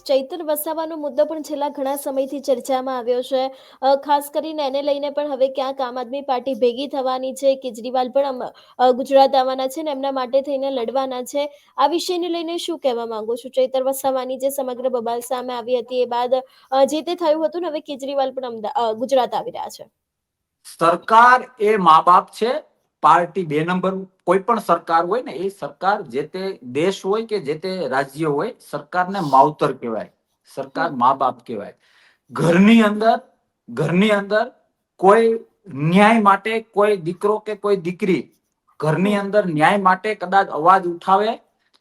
ચૈતર વસાવાનો મુદ્દો પણ છેલ્લા ઘણા સમયથી ચર્ચામાં આવ્યો છે. ખાસ કરીને એને લઈને પણ હવે ક્યાંક આમ આદમી પાર્ટી ભેગી થવાની છે. કેજરીવાલ પણ ગુજરાત આવવાના છે ને એમના માટે થઈને લડવાના છે. આ વિષયને લઈને શું કહેવા માંગો છો? ચૈતર વસાવાની જે સમગ્ર બબાલ સામે આવી હતી એ બાદ જે તે થયું હતું ને, હવે કેજરીવાલ પણ ગુજરાત આવી રહ્યા છે. સરકાર એ મા બાપ છે. પાર્ટી બે નંબર. કોઈ પણ સરકાર હોય ને, એ સરકાર જે તે દેશ હોય કે જે તે રાજ્ય હોય, સરકારને માવતર કહેવાય, સરકાર મા બાપ કહેવાય. ઘરની અંદર કોઈ ન્યાય માટે કોઈ દીકરો કે કોઈ દીકરી ઘરની અંદર ન્યાય માટે કદાચ અવાજ ઉઠાવે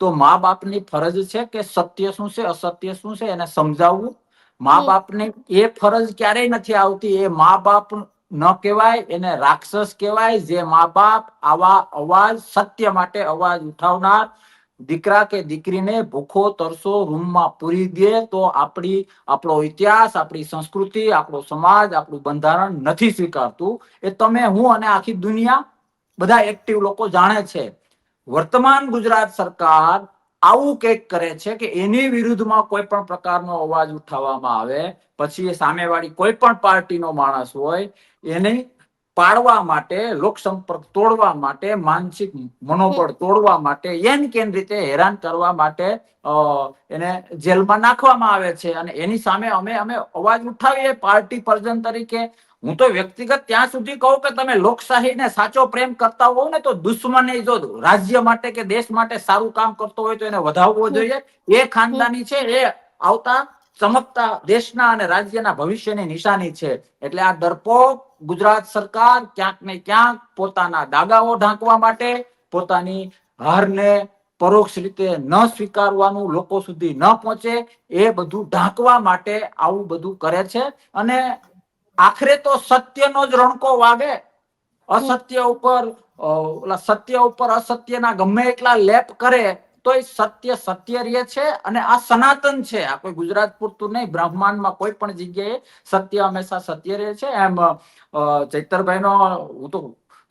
તો મા બાપની ફરજ છે કે સત્ય શું છે, અસત્ય શું છે એને સમજાવવું. મા બાપને એ ફરજ ક્યારેય નથી આવતી. એ મા બાપ ન કહેવાય, એને રાક્ષસ કહેવાય. જે મા બાપ આવા અવાજ, સત્ય માટે અવાજ ઉઠાવનાર દીકરા કે દીકરીને ભૂખો તરસો રૂમમાં પૂરી દે તો આપણો ઇતિહાસ, આપણી સંસ્કૃતિ, આપણો સમાજ, આપણું બંધારણ નથી સ્વીકારતું. એ તમે, હું અને આખી દુનિયા બધા એક્ટિવ લોકો જાણે છે. વર્તમાન ગુજરાત સરકાર આવું કંઈક કરે છે કે એની વિરુદ્ધમાં કોઈ પણ પ્રકારનો અવાજ ઉઠાવવામાં આવે, પછી એ સામેવાળી કોઈ પણ પાર્ટીનો માણસ હોય, એને પાડવા માટે, લોકસંપર્ક તોડવા માટે, માનસિક મનોબળ તોડવા માટે, એન કેન રીતે હેરાન કરવા માટે એને જેલમાં નાખવામાં આવે છે. અને એની સામે અમે અવાજ ઉઠાવીએ પાર્ટી પર્સન તરીકે. હું તો વ્યક્તિગત ત્યાં સુધી કહું કે તમે લોકશાહીને સાચો પ્રેમ કરતા હોવ ને, તો દુશ્મની જો રાજ્ય માટે કે દેશ માટે સારું કામ કરતો હોય તો એને વધાવવો જોઈએ. એ ખાનદાની છે, એ આવતા ચમકતા દેશના અને રાજ્યના ભવિષ્યની નિશાની છે. એટલે આ ડરપોક ગુજરાત સરકાર ક્યાંક ને ક્યાંક પોતાના દાગાઓ ઢાંકવા માટે, પોતાની હારને પરોક્ષ રીતે ન સ્વીકારવાનું, લોકો સુધી ન પહોંચે એ બધું ઢાંકવા માટે આવું બધું કરે છે. અને આખરે તો સત્યનો જ રણકો વાગે. અસત્ય ઉપર અસત્યના ગમે એટલા લેપ કરે તો એ સત્ય સત્ય રહે છે. અને આ સનાતન છે. આ કોઈ ગુજરાત પૂરતું નહીં, બ્રહ્માંડમાં કોઈ પણ જગ્યાએ સત્ય હંમેશા સત્ય રહે છે. એમ ચૈતરભાઈનો હું તો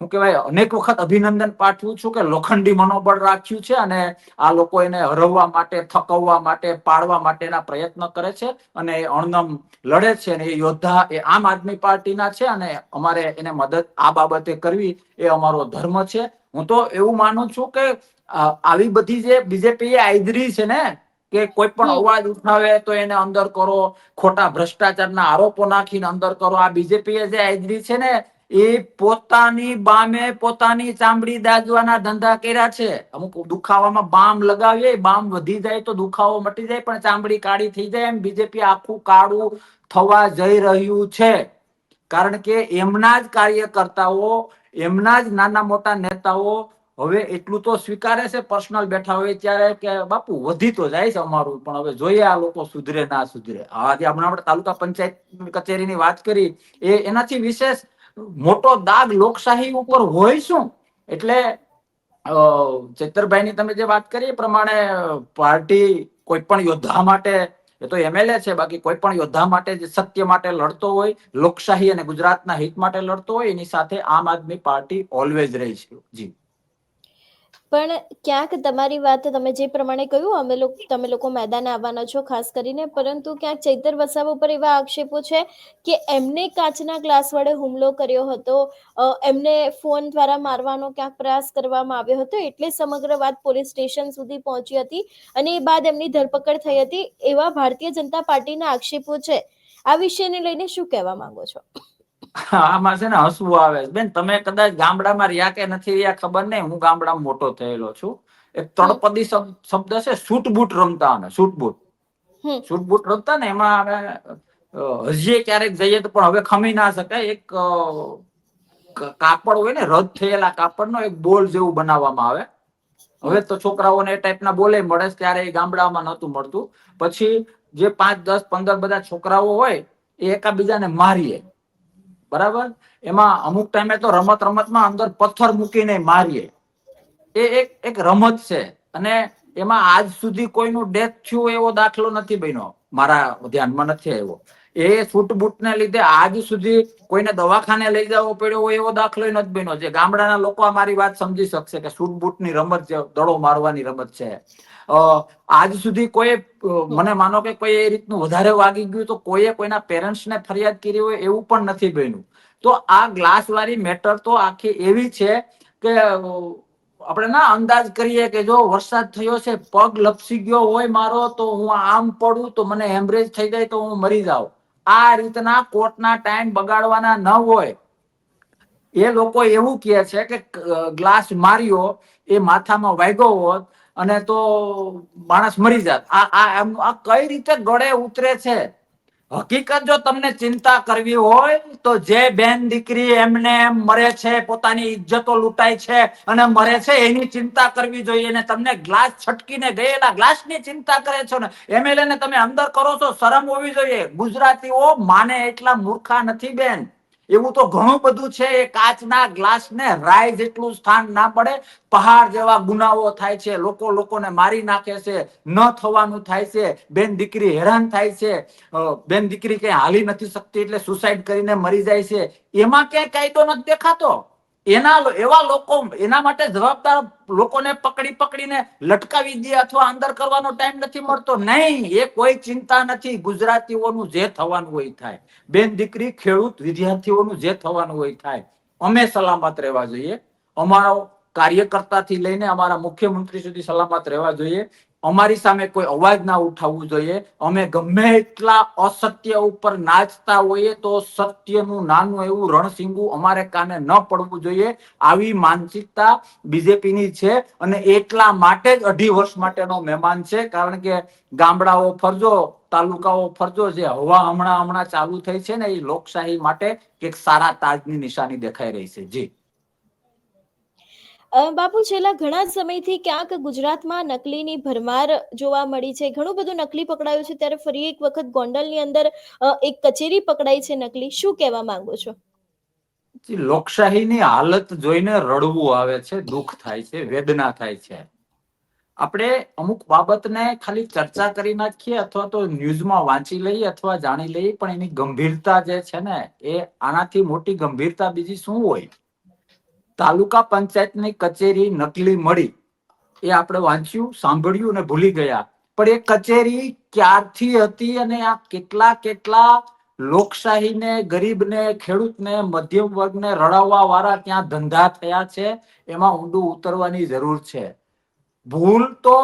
શું કહેવાય, અનેક વખત અભિનંદન પાઠવું છું કે લોખંડી મનોબળ રાખ્યું છે અને આ લોકો એને હરવવા માટે, થકવવા માટે, પાડવા માટેના પ્રયત્ન કરે છે. અને એ અણનમ લડે છે. અને એ યોદ્ધા એ આમ આદમી પાર્ટીના છે. અને અમારે એને મદદ આ બાબતે કરવી એ અમારો ધર્મ છે. હું તો એવું માનું છું કે આવી બધી જે બીજેપી એ આદરી છે ને, કે કોઈ પણ અવાજ ઉઠાવે તો એને અંદર કરો, ખોટા ભ્રષ્ટાચારના આરોપો નાખીને અંદર કરો. આ બીજેપી જે આદરી છે ને, એ પોતાની બામે પોતાની ચામડી દાજવાના ધંધા કર્યા છે. અમુક દુખાવામાં બામ લગાવીએ, બામ વધી જાય તો દુખાવો મટી જાય, પણ ચામડી કાળી થઈ જાય. એમ બીજેપી આખું કાળું થવા જઈ રહ્યું છે. કારણ કે એમના જ કાર્યકર્તાઓ, એમના જ નાના મોટા નેતાઓ હવે એટલું તો સ્વીકારે છે, પર્સનલ બેઠા હોય ત્યારે, કે બાપુ વધી તો જાય છે અમારું, પણ હવે જોઈએ આ લોકો સુધરે ના સુધરે. આજે હમણાં આપણે તાલુકા પંચાયત કચેરીની વાત કરી, એનાથી વિશેષ મોટો દાગ લોકશાહી ઉપર હોય શું? એટલે ચેતરભાઈની તમે જે વાત કરી એ પ્રમાણે પાર્ટી કોઈ પણ યોદ્ધા માટે, એ તો એમએલએ છે, બાકી કોઈ પણ યોદ્ધા માટે જે સત્ય માટે લડતો હોય, લોકશાહી અને ગુજરાતના હિત માટે લડતો હોય, એની સાથે આમ આદમી પાર્ટી ઓલવેઝ રહી છે. જી. પણ ક્યાંક તમારી વાત તમે જે પ્રમાણે કહ્યું, તમે લોકો મેદાને આવવાના છો ખાસ કરીને, પરંતુ ક્યાંક ચૈતર વસાવા ઉપર એવા આક્ષેપો છે કે એમને કાચના ગ્લાસ વડે હુમલો કર્યો હતો, એમને ફોન દ્વારા મારવાનો ક્યાંક પ્રયાસ કરવામાં આવ્યો હતો, એટલે સમગ્ર વાત પોલીસ સ્ટેશન સુધી પહોંચી હતી અને એ બાદ એમની ધરપકડ થઈ હતી. એવા ભારતીય જનતા પાર્ટીના આક્ષેપો છે. આ વિષયને લઈને શું કહેવા માંગો છો? આમાં છે ને હસવું આવે બેન. તમે કદાચ ગામડામાં રહ્યા કે નથી રહ્યા ખબર નહીં, હું ગામડામાં મોટો થયેલો છું. એક તળપદી શબ્દ છે, સૂટબૂટ રમતા. અમે સૂટબૂટ રમતા ને, એમાં અમે હજીએ ક્યારેક જઈએ તો, પણ હવે ખમી ના શકાય, એક કાપડ હોય ને, રદ થયેલા કાપડનો એક બોલ જેવું બનાવવામાં આવે. હવે તો છોકરાઓને એ ટાઈપના બોલે મળે, ત્યારે એ ગામડામાં નહોતું મળતું. પછી જે 5, 10, 15 બધા છોકરાઓ હોય એ એકાબીજાને મારીએ, બરાબર. એમાં અમુક ટાઈમે તો રમતમાં અંદર પથ્થર મૂકીને મારીએ. એ એક રમત છે. અને એમાં આજ સુધી કોઈનું ડેથ થયું એવો દાખલો નથી બન્યો, મારા ધ્યાનમાં નથી આવ્યો. એ છૂટ બૂટ ને લીધે આજ સુધી કોઈને દવાખાને લઈ જવો પડ્યો હોય એવો દાખલો નથી બન્યો. જે ગામડાના લોકો આ મારી વાત સમજી શકશે કે છૂટ બૂટ ની રમત જે દડો મારવાની રમત છે, આજ સુધી કોઈ મને માનો કે કોઈ એ રીતનું વધારે વાગી ગયું તો કોઈએ કોઈના પેરેન્ટ્સને ફરિયાદ કરી હોય એવું પણ નથી બન્યું. તો આ ગ્લાસ વાળી મેટર તો આખી એવી છે કે આપણે ના અંદાજ કરીએ કે જો વરસાદ થયો છે, પગ લપસી ગયો હોય મારો, તો હું આમ પડું તો મને હેમરેજ થઈ જાય તો હું મરી જાઉં. આ રીતના કોર્ટના ટાઈમ બગાડવાના ન હોય. એ લોકો એવું કહે છે કે ગ્લાસ માર્યો એ માથામાં વાગ્યો હોત અને તો માણસ મરી જાત. આ કઈ રીતે ગળે ઉતરે છે? હકીકત જો તમને ચિંતા કરવી હોય તો જે બેન દીકરી એમને એમ મરે છે, પોતાની ઇજ્જતો લૂંટાય છે અને મરે છે, એની ચિંતા કરવી જોઈએ. ને તમને ગ્લાસ છટકીને ગયેલા ગ્લાસ ની ચિંતા કરે છો ને એમએલએ ને તમે અંદર કરો છો, શરમ હોવી જોઈએ. ગુજરાતીઓ માને એટલા મૂર્ખા નથી બેન. એવું તો ઘણું બધું છે. એ કાચના ગ્લાસ ને રાય જેટલું સ્થાન ના પડે. પહાડ જેવા ગુનાઓ થાય છે, લોકો લોકોને મારી નાખે છે, ન થવાનું થાય છે, બેન દીકરી હેરાન થાય છે, બેન દીકરી કઈ હાલી નથી શકતી એટલે સુસાઈડ કરીને મરી જાય છે. એમાં ક્યાંય કાયદો નથી દેખાતો. એવા લોકો એના માટે જવાબદાર લોકોને પકડી પકડીને લટકાવી દે અથવા અંદર કરવાનો ટાઈમ નથી મળતો. નહીં, એ કોઈ ચિંતા નથી. ગુજરાતીઓનું જે થવાનું હોય થાય. બેન દીકરી, ખેડૂત, વિદ્યાર્થીઓનું જે થવાનું હોય થાય. અમે સલામત રહેવા જોઈએ. અમારો કાર્યકર્તાથી લઈને અમારા મુખ્યમંત્રી સુધી સલામત રહેવા જોઈએ. અમારી સામે કોઈ અવાજ ના ઉઠાવવું જોઈએ. અમે ગમે એટલા અસત્ય ઉપર નાચતા હોઈએ તો સત્યનું નાનું એવું રણસીંગું અમારે કાને ન પડવું જોઈએ. આવી માનસિકતા બીજેપીની છે અને એટલા માટે જ 2.5 વર્ષ માટેનો મહેમાન છે. કારણ કે ગામડાઓ ફરજો, તાલુકાઓ ફરજો, જે હવા હમણાં ચાલુ થઈ છે ને, એ લોકશાહી માટે એક સારા તાજની નિશાની દેખાઈ રહી છે. જી બાપુ, છેલ્લા ઘણા સમયથી ક્યાંક ગુજરાતમાં નકલીની ભરમાર જોવા મળી છે. ઘણું બધું નકલી પકડાયું છે. ત્યારે ફરી એક વખત ગોંડલની અંદર એક કચેરી પકડાઈ છે નકલી. શું કહેવા માંગો છો? લોકશાહીની હાલત જોઈને રડવું આવે છે, દુઃખ થાય છે, વેદના થાય છે. આપણે અમુક બાબતને ખાલી ચર્ચા કરી નાખીએ અથવા તો ન્યૂઝમાં વાંચી લઈએ અથવા જાણી લઈએ, પણ એની ગંભીરતા જે છે ને, એ આનાથી મોટી ગંભીરતા બીજી શું હોય? તાલુકા પંચાયતની કચેરી નકલી મળી, એ આપણે વાંચ્યું, સાંભળ્યું અને ભૂલી ગયા. પણ એ કચેરી ક્યારથી હતી અને આ કેટલા કેટલા લોકશાહીને, ગરીબને, ખેડૂતને, મધ્યમ વર્ગને રડાવવા વાળા ત્યાં ધંધા થયા છે. એમાં ઊંડું ઉતરવાની જરૂર છે. ભૂલ તો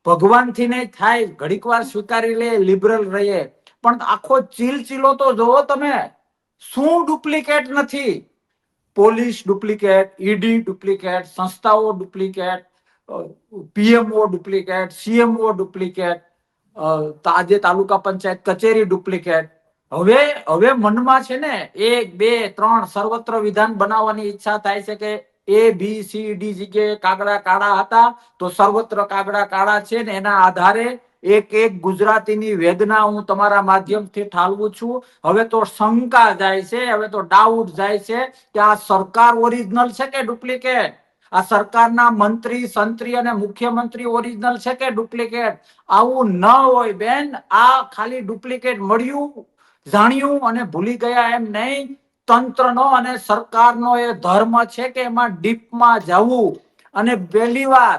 ભગવાનથી નહીં થાય, ઘડીક વાર સ્વીકારી લે, લિબરલ રહીએ, પણ આખો ચીલચીલો તો જોવો તમે. શું ડુપ્લિકેટ નથી? પોલીસ ડુપ્લિકેટ, ઈડી ડુપ્લિકેટ, સંસ્થાઓ duplicate, PMO duplicate, CMO duplicate, આજે તાલુકા પંચાયત કચેરી ડુપ્લિકેટ. હવે મનમાં છે ને 1, 2, 3 સર્વત્ર વિધાન બનાવવાની ઈચ્છા થાય છે કે ABCD જગ્યાએ કાગડા કાળા હતા તો સર્વત્ર કાગડા કાળા છે ને એના આધારે એક એક ગુજરાતીની વેદના હું તમારા માધ્યમથી ઠાલવું છું. હવે તો શંકા જાય છે, હવે તો ડાઉટ જાય છે કે આ સરકાર ઓરિજિનલ છે કે ડુપ્લિકેટ? આ સરકારના મંત્રી, સંત્રી અને મુખ્યમંત્રી ઓરિજિનલ છે કે ડુપ્લિકેટ? આવું ન હોય બેન. આ ખાલી ડુપ્લિકેટ મળ્યું, જાણ્યું અને ભૂલી ગયા એમ નહીં. તંત્રનો અને સરકારનો એ ધર્મ છે કે એમાં ડીપમાં જવું. અને પહેલી વાર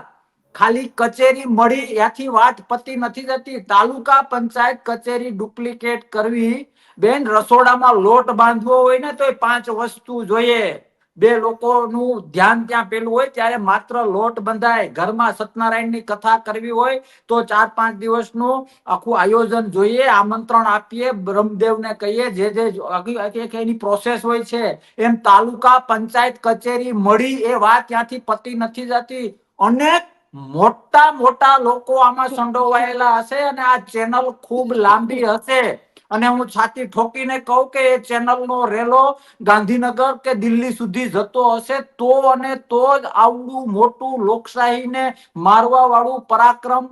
ખાલી કચેરી મળી ત્યાંથી વાત પતી નથી જતી. તાલુકા પંચાયત કચેરી ડુપ્લિકેટ કરવી બેન, રસોડામાં લોટ બાંધવો હોય ને તો 5 વસ્તુ જોઈએ. 2 લોકોનું ધ્યાન ત્યાં પેલું હોય ત્યારે માત્ર લોટ બંધાય. ઘરમાં સત્યનારાયણની કથા કરવી હોય તો 4-5 દિવસનું આખું આયોજન જોઈએ. આમંત્રણ આપીએ, બ્રહ્મદેવને કહીએ, જે એની પ્રોસેસ હોય છે. એમ તાલુકા પંચાયત કચેરી મળી એ વાત ત્યાંથી પતી નથી જતી. અનેક મોટા મોટા લોકો આમાં સંડોવાયેલા હશે અને આ ચેનલ ખૂબ લાંબી હશે. અને હું છાતી ઠોકીને કહું કે એ ચેનલનો રેલો ગાંધીનગર કે દિલ્હી સુધી જતો હશે તો અને તો જ આવડું મોટું લોકશાહીને મારવા વાળું પરાક્રમ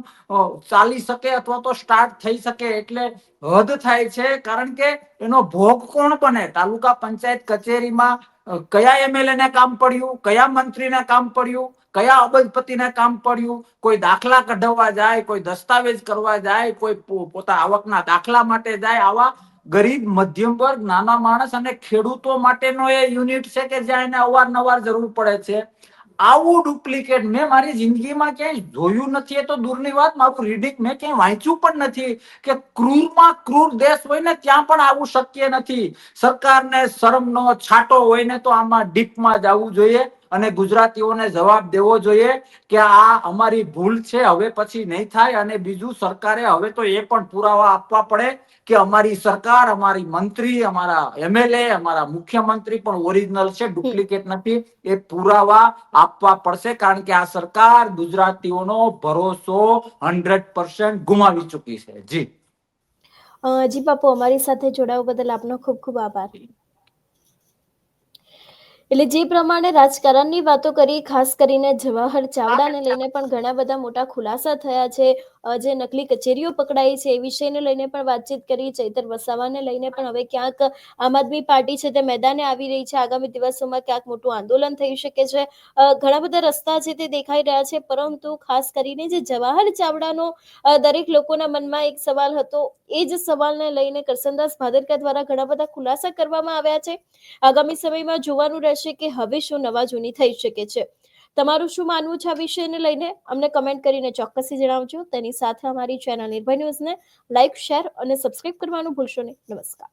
ચાલી શકે અથવા તો સ્ટાર્ટ થઈ શકે. એટલે હદ થાય છે. કારણ કે એનો ભોગ કોણ બને? તાલુકા પંચાયત કચેરીમાં કયા એમએલએ ને કામ પડ્યું, કયા મંત્રીને કામ પડ્યું, કયા અબજપતિને કામ પડ્યું? કોઈ દાખલા કઢાવવા જાય, કોઈ દસ્તાવેજ કરવા જાય, કોઈ પોતા આવકના દાખલા માટે જાય. આવા ગરીબ મધ્યમ વર્ગ નાના માણસ અને ખેડૂતો માટેનો એ યુનિટ છે કે જ્યાં એને અવારનવાર જરૂર પડે છે. આવું ડુપ્લિકેટ મેં મારી જિંદગીમાં ક્યાંય જોયું નથી. એ તો દૂરની વાત, મારું રીડિંગ મેં ક્યાંય વાંચ્યું પણ નથી કે ક્રૂરમાં ક્રૂર દેશ હોય ને ત્યાં પણ આવું શક્ય નથી. સરકારને શરમનો છાંટો હોય ને તો આમાં ડીપમાં જવું જોઈએ અને ગુજરાતીઓને જવાબ દેવો જોઈએ કે આ અમારી ભૂલ છે, હવે પછી નહીં થાય. અને બીજું, સરકારે હવે તો એ પણ પુરાવા આપવા પડે કે અમારી સરકાર, અમારી મંત્રી, અમારા એમએલએ, અમારા મુખ્યમંત્રી પણ ઓરિજિનલ છે, ડુપ્લિકેટ નથી. એ પુરાવા આપવા પડશે, કારણ કે આ સરકાર ગુજરાતીઓનો ભરોસો 100% ગુમાવી ચૂકી છે. જી જી બાપુ, અમારી સાથે જોડાવા બદલ આપનો ખૂબ ખૂબ આભાર. એટલે જે પ્રમાણે રાજકારણની વાતો કરી, ખાસ કરીને જવાહર ચાવડાને લઈને પણ ઘણા બધા મોટા ખુલાસા થયા છે. જે નકલી કચેરીઓ પકડાઈ છે એ વિષયને લઈને પણ વાતચીત કરી. ચૈતર વસાવાને લઈને પણ હવે ક્યાંક આમ આદમી પાર્ટી છે તે મેદાને આવી રહી છે. આગામી દિવસોમાં ક્યાંક મોટું આંદોલન થઈ શકે છે. ઘણા બધા રસ્તા છે તે દેખાઈ રહ્યા છે, પરંતુ ખાસ કરીને જે જવાહર ચાવડાનો દરેક લોકોના મનમાં એક સવાલ હતો, એ જ સવાલને લઈને કરસનદાસ ભાદરકા દ્વારા ઘણા બધા ખુલાસા કરવામાં આવ્યા છે. આગામી સમયમાં જોવાનું રહેશે કે હવે શું નવા જૂની થઈ શકે છે. તમારું શું માનવું છે આ વિષયને લઈને? અમને કમેન્ટ કરીને ચોક્કસથી જણાવજો. તેની સાથે અમારી ચેનલ નિર્ભય ન્યૂઝને લાઇક, શેર અને સબસ્ક્રાઇબ કરવાનું ભૂલશો નહીં. નમસ્કાર.